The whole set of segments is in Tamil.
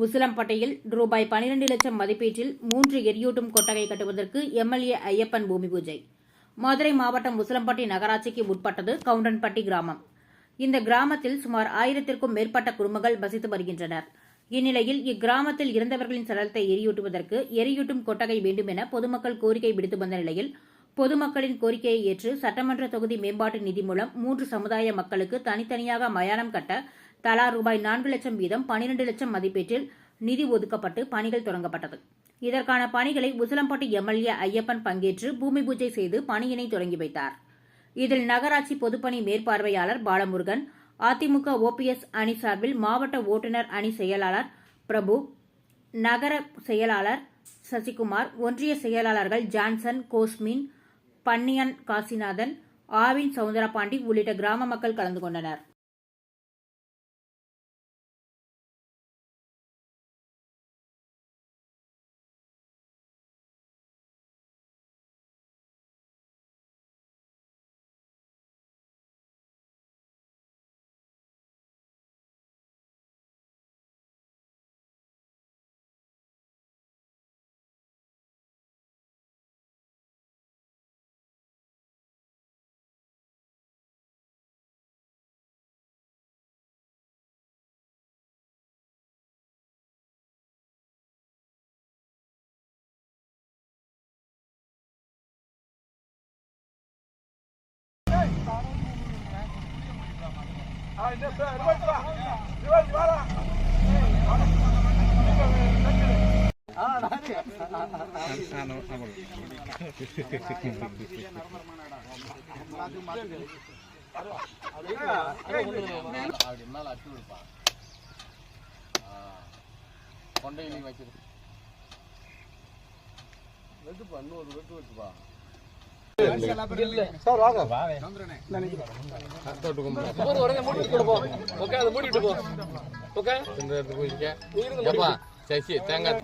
உசிலம்பட்டியில் ரூபாய் 12 லட்சம் மதிப்பீட்டில் 3 எரியூட்டும் கொட்டகை கட்டுவதற்கு எம்எல்ஏ ஐயப்பன் பூமி பூஜை. மதுரை மாவட்டம் உசிலம்பட்டி நகராட்சிக்கு உட்பட்டது கவுண்டன்பட்டி கிராமம். இந்த கிராமத்தில் சுமார் 1000க்கும் மேற்பட்ட குடும்பங்கள் வசித்து வருகின்றனர். இந்நிலையில் இக்கிராமத்தில் இறந்தவர்களின் சடலத்தை எரியூட்டுவதற்கு எரியூட்டும் கொட்டகை வேண்டும் என பொதுமக்கள் கோரிக்கை விடுத்து வந்த நிலையில் பொதுமக்களின் கோரிக்கையை ஏற்று சட்டமன்ற தொகுதி மேம்பாட்டு நிதி மூலம் 3 சமுதாய மக்களுக்கு தனித்தனியாக மயானம் கட்ட தலா ரூபாய் 4 லட்சம் வீதம் 12 லட்சம் மதிப்பீட்டில் நிதி ஒதுக்கப்பட்டு பணிகள் தொடங்கப்பட்டது. இதற்கான பணிகளை உசிலம்பட்டி எம்எல்ஏ ஐயப்பன் பங்கேற்று பூமி பூஜை செய்து பணியினை தொடங்கி வைத்தார். இதில் நகராட்சி பொதுப்பணி மேற்பார்வையாளர் பாலமுருகன், அதிமுக OPS அணி சார்பில் மாவட்ட ஓட்டுநர் அணி செயலாளர் பிரபு, நகர செயலாளர் சசிகுமார், ஒன்றிய செயலாளர்கள் ஜான்சன், கோஸ்மின், பன்னியன் காசிநாதன், ஆவின் சவுந்தரபாண்டி உள்ளிட்ட கிராம மக்கள் கலந்து கொண்டனர். கொண்டையிலையும் வைக்கிறது வெட்டுப்பா, இன்னொரு வெட்டு வெட்டுப்பா. சசி தேங்காய்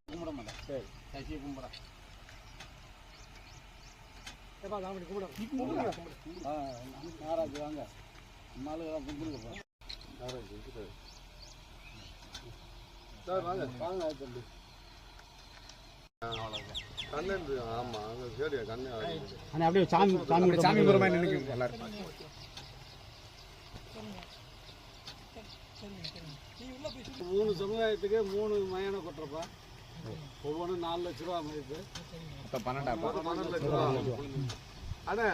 கும்பிட மாட்டேன். சரி, சசியை கும்பிட்றேன். நாராஜ் வாங்க, அம்மாளுக்கு கும்பிடுங்கப்பா. நாராஜ் சார் வாங்க வாங்க தம்பி. கண்ணு ஆமா அங்கே சரியா கண்ணு அப்படியே சாமி சாமி சாமி புறமா நினைக்கிறேன் எல்லாரும். 3 சமுதாயத்துக்கு 3 மயானம் கொட்டுறப்பா. ஒவ்வொன்று 4 லட்ச ரூபா மதிப்பு. 12 லட்ச ரூபா. அண்ணா